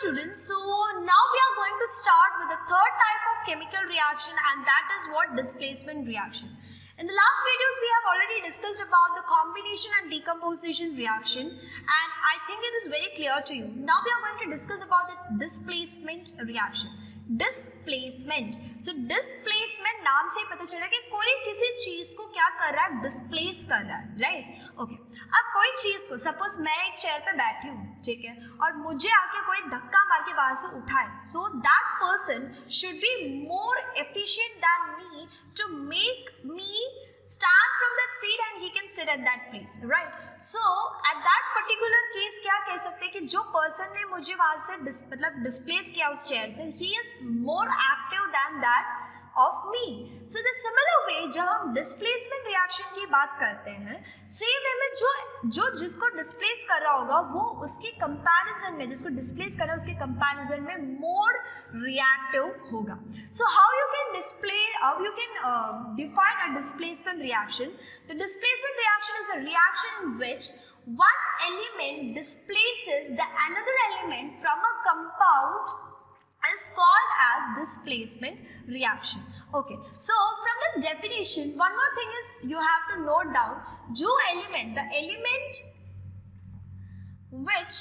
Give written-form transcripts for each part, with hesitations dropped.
students, so now we are going to start with the third type of chemical reaction, and that is what displacement reaction. In the last videos we have already discussed about the combination and decomposition reaction, and I think it is very clear to you. Now we are going to discuss about the displacement reaction. Displacement, so displacement नाम से पता चला कि कोई किसी चीज को क्या कर रहा है, डिस्प्लेस कर रहा है, राइट? ओके, अब कोई चीज को, सपोज मैं एक चेयर पे बैठी हूँ, ठीक है, और मुझे आके कोई धक्का मार के वहां से उठाए, so that person should be more efficient than me to make me stand from that seat and he can sit at that place, right? So at that particular case क्या कह सकते हैं कि जो person ने मुझे वहाँ से मतलब displace किया उस chair से, he is more active than that of me. So the similar way जब हम displacement reaction की बात करते हैं, same way में जो जिसको displace कर रहा होगा वो उसके comparison में, जिसको displace कर रहा है उसके comparison में more reactive होगा. So how you can define a displacement reaction? The displacement reaction is a reaction in which one element displaces the another element from a compound is called as displacement reaction. Okay, so from this definition, one more thing is you have to note down जो element, the element which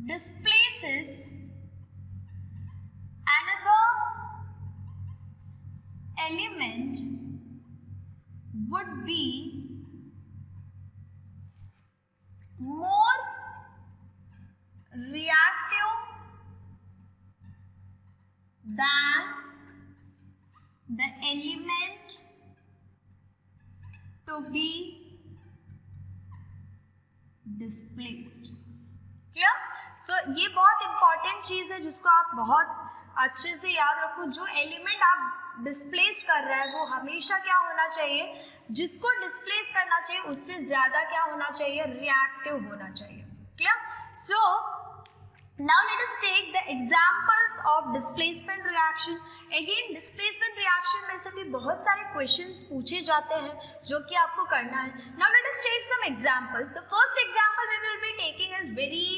displaces another element would be more reactive than the element to be displaced. Clear? So ये बहुत important चीज है जिसको आप बहुत अच्छे से याद रखो. जो एलिमेंट आप डिस्प्लेस कर रहे हैं वो हमेशा क्या होना चाहिए, जिसको डिस्प्लेस करना चाहिए उससे ज्यादा क्या होना चाहिए, रिएक्टिव होना चाहिए. Clear? So now let us take the examples of displacement reaction. Again displacement reaction में से भी बहुत सारे questions पूछे जाते हैं जो कि आपको करना है. Now let us take some examples. The first example we will be taking is very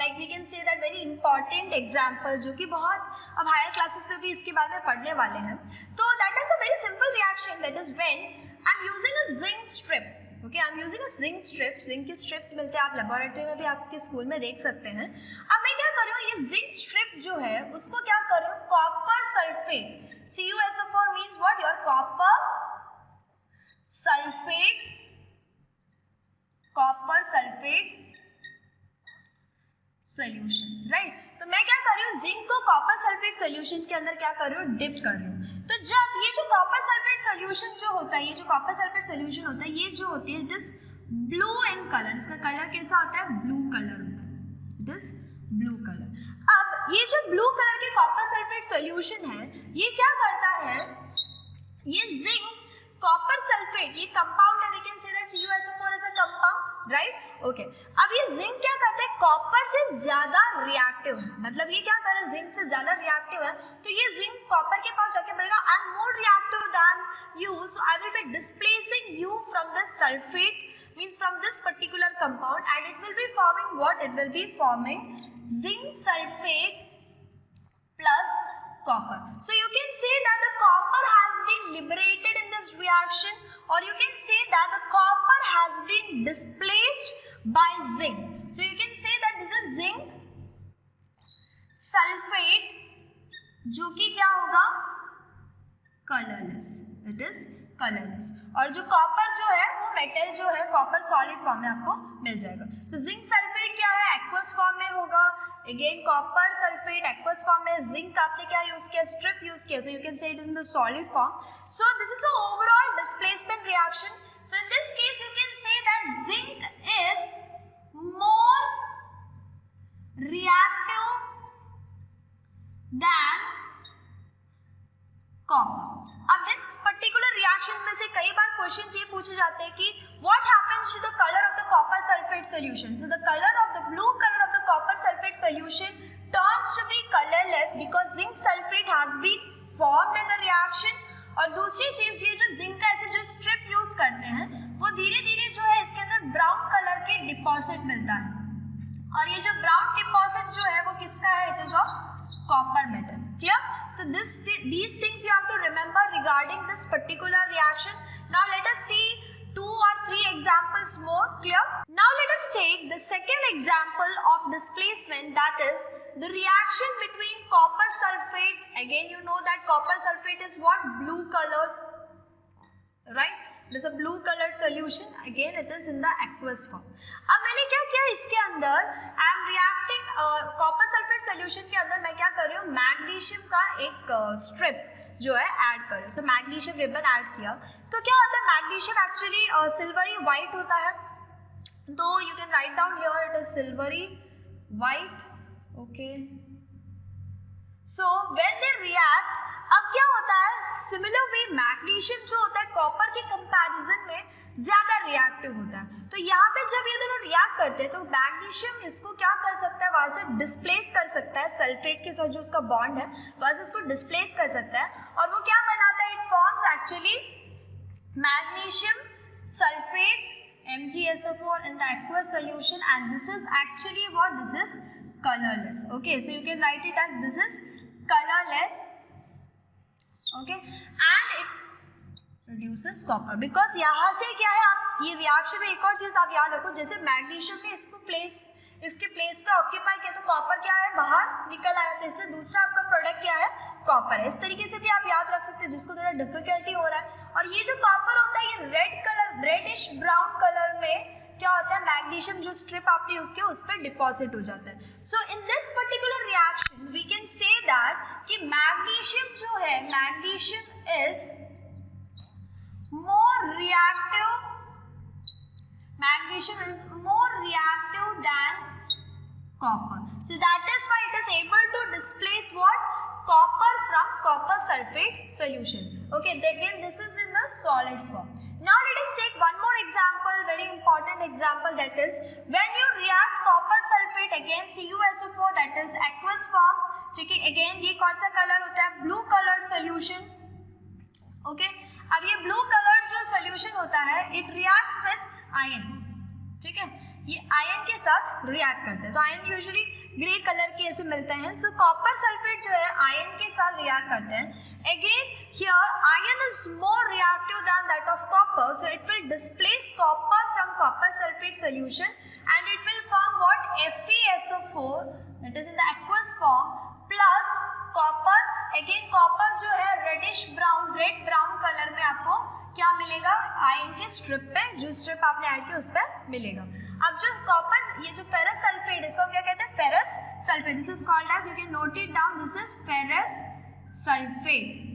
like we can say that very important example जो कि बहुत अब हायर क्लासेस पे भी इसके बारे में पढ़ने वाले हैं. तो that is a very simple reaction, that is when I am using a zinc strip. Okay, I'm using a zinc strip. zinc के strips मिलते हैं, आप लेबोरेटरी में भी आपके स्कूल में देख सकते हैं. अब मैं क्या कर रही हूँ, ये zinc strip जो है उसको क्या कर रही हूँ, copper sulphate, CuSO4 means what, your copper sulfate solution, right? तो मैं क्या कर रही हूँ, जिंक को कॉपर सल्फेट सॉल्यूशन के अंदर क्या कर रही हूँ, डिप कर रही हूँ. तो जब ये जो कॉपर सल्फेट सॉल्यूशन जो होता है, ये जो कॉपर सल्फेट सॉल्यूशन होता है, ये जो होती है it is blue in colour. इसका कलर कैसा होता है, ब्लू कलर होता है, इट इज ब्लू कलर. अब ये जो ब्लू कलर के कॉपर सल्फेट सॉल्यूशन है, ये क्या करता है, ये जिंक कॉपर सल्फेट, ये कंपाउंड है, we can say that CuSO4 is a compound, right? Okay, अब ये जिंक क्या करता है, कॉपर से ज्यादा रिएक्टिव है, मतलब ये क्या कर रहा है, जिंक से ज्यादा रिएक्टिव है. तो ये जिंक कॉपर के पास जाके बोलेगा I am more reactive then you, so I will be displacing you from the sulphate, means from this particular compound, and it will be forming what, it will be forming zinc sulfate plus copper. So you can say that the copper has been liberated in this reaction, or you can say that the copper has been displaced by zinc. So you can say that this is zinc sulfate जो कि क्या होगा, colourless, it is colourless. और जो copper जो है वो metal जो है कॉपर सॉलिड फॉर्म में आपको मिल जाएगा. सो जिंक सल्फेट क्या है, एक्वस फॉर्म में होगा. Again copper sulphate aqueous form में, जिंक आपने क्या यूज किया, स्ट्रिप यूज किया, सो you can say it in the solid form. So this is the overall displacement reaction. So in this case you can say that zinc is more reactive than copper. अब इस particular reaction में से कई बार questions ये पूछे जाते हैं कि what happens to the colour of the copper sulphate solution. So the colour of the blue colour of the copper sulphate solution turns to be colourless because zinc sulphate has been formed in the reaction. और दूसरी चीज, ये जो zinc का ऐसे जो strip use करते हैं वो धीरे धीरे जो है इसके अंदर ब्राउन कलर डिपॉजिट मिलता है, और ये जो ब्राउन डिपॉजिट जो है वो किसका है, it is of copper metal. Clear? So these things you have to remember regarding this particular reaction. Now let us see 2 or 3 examples more. Clear? Now let us take the second example of displacement, that is the reaction between copper sulfate. Again you know that copper sulfate is what? Blue colored, right? It is a blue colored solution. Again it is in the aqueous form. अब मैंने क्या किया इसके अंदर, I am reacting copper sulfate solution के अंदर मैं क्या कर रही हूँ, मैग्नीशियम का एक स्ट्रिप जो है ऐड कर रही हूँ. सो मैग्नीशियम रिबन ऐड किया तो क्या होता है, मैग्नीशियम एक्चुअली सिल्वरी वाइट होता है, तो you can write down here it is silvery white. Okay, so when they react, अब क्या होता है, सिमिलर वे मैग्नीशियम जो होता है कॉपर के कंपैरिजन में ज्यादा रिएक्टिव होता है. तो यहाँ पे जब ये दोनों रिएक्ट करते हैं तो मैग्नीशियम इसको क्या कर सकता है, वहां से डिस्प्लेस कर सकता है, सल्फेट के साथ जो उसका बॉन्ड है वहां से उसको डिस्प्लेस कर सकता है, और वो क्या बनाता है, it forms actually magnesium sulphate MgSO4 in the aqueous solution, and this is actually what, this is colorless. Okay, so you can write it as this is colorless. Okay, and it reduces copper because यहाँ से क्या है, आप ये reaction में एक और चीज आप याद रखो, जैसे मैग्नीशियम ने इसके प्लेस पे ऑक्यूपाई किया तो कॉपर क्या है, बाहर निकल आया, तो इसलिए दूसरा आपका प्रोडक्ट क्या है, कॉपर है. इस तरीके से भी आप याद रख सकते हैं जिसको थोड़ा डिफिकल्टी हो रहा है. और ये जो कॉपर होता है ये red colour, reddish brown colour में क्या होता है, मैग्नीशियम जो स्ट्रिप आपने यूज किया उस पर डिपॉजिट हो जाता है. So in this particular reaction we can say that कि मैग्नीशियम जो है, magnesium is more reactive, magnesium is more reactive than copper, so that is why it is able to displace what, copper from copper sulfate solution. Okay, again this is in the solid form. Now let us take one more example, very important example, that is when you react copper sulfate against CuSO4, that is aqueous form. ठीक है, again ये कौन सा colour होता है, blue colored solution. Okay, अब ये blue colour जो सोल्यूशन होता है इट रिएक्ट्स विद आयन. ठीक है, ये आयन के साथ रिएक्ट करते हैं, तो आयन यूजुअली ग्रे कलर के ऐसे मिलते हैं. सो कॉपर सल्फेट जो है आयन के साथ रिएक्ट करते हैं. Again here iron is more reactive than that of copper, so it will displace copper from copper sulphate solution and it will form what, FeSO4, that is in the aqueous form, plus copper. Again copper जो है reddish brown, red brown colour में आपको क्या मिलेगा, ion के strip पे, जो strip आपने ऐड किया उस पर मिलेगा. अब जो कॉपर, ये जो फेरस सल्फेट, इसको हम क्या कहते हैं, ferrous sulphate. This is called as, you can note it down, this is ferrous sulphate.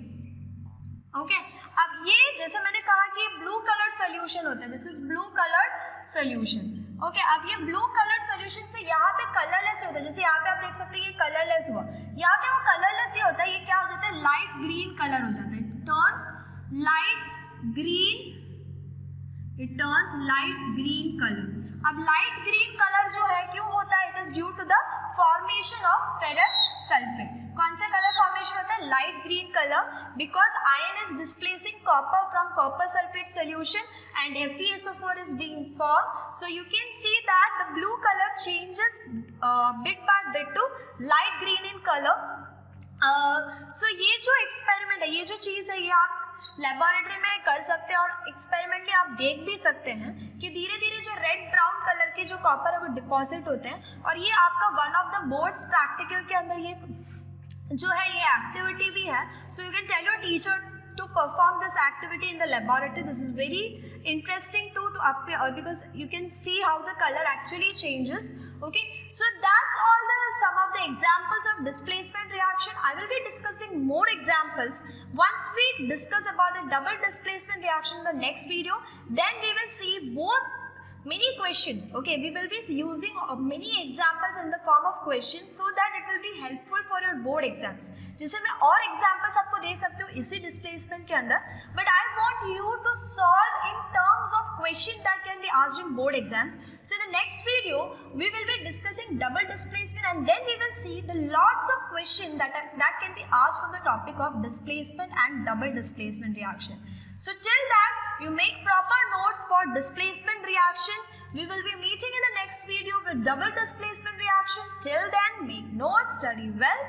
Okay, अब ये जैसे मैंने कहा कि ब्लू कलर्ड सोल्यूशन होता है, this is blue coloured solution. Okay, अब ये ब्लू कलर्ड सोल्यूशन से यहाँ पे कलरलेस होता है, जैसे यहाँ पे आप देख सकते हैं ये कलरलेस हुआ, यहाँ पे वो कलरलेस ही होता है, ये क्या हो जाता है, लाइट ग्रीन कलर हो जाता है, turns light green, it turns light green colour. अब लाइट ग्रीन कलर जो है क्यों होता है, it is due to the formation of ferrous sulphate. कौन सा कलर फॉर्मेशन होता है, light green colour, because iron is displacing copper from copper sulphate solution and FeSO4 is being formed. So you can see that the blue color changes bit by bit to light green in color. So ये जो experiment है, ये जो चीज़ है, ये आप laboratory में कर सकते हैं और एक्सपेरिमेंटली आप देख भी सकते हैं कि धीरे धीरे जो रेड ब्राउन कलर के जो कॉपर है वो डिपॉजिट होते हैं. और ये आपका one of the boards practical के अंदर ये जो है ये एक्टिविटी भी है. So you can tell your teacher to perform this activity in the laboratory. This is very interesting to because you can see how the color actually changes. Okay, so that's all some of the examples of displacement reaction. I will be discussing more examples once we discuss about the double displacement reaction in the next video. Then we will see both many questions. Okay, we will be using many examples in the form of questions so that it will be helpful for your board exams. जैसे मैं और examples आपको दे सकती हूँ इसी displacement के अंदर, but I want you to solve in terms of question that can be asked in board exams. So in the next video we will be discussing double displacement and then we will see the lots of questions that can be asked from the topic of displacement and double displacement reaction. So till that you make proper notes for displacement reaction, We will be meeting in the next video with double displacement reaction. Till then, make notes, study well.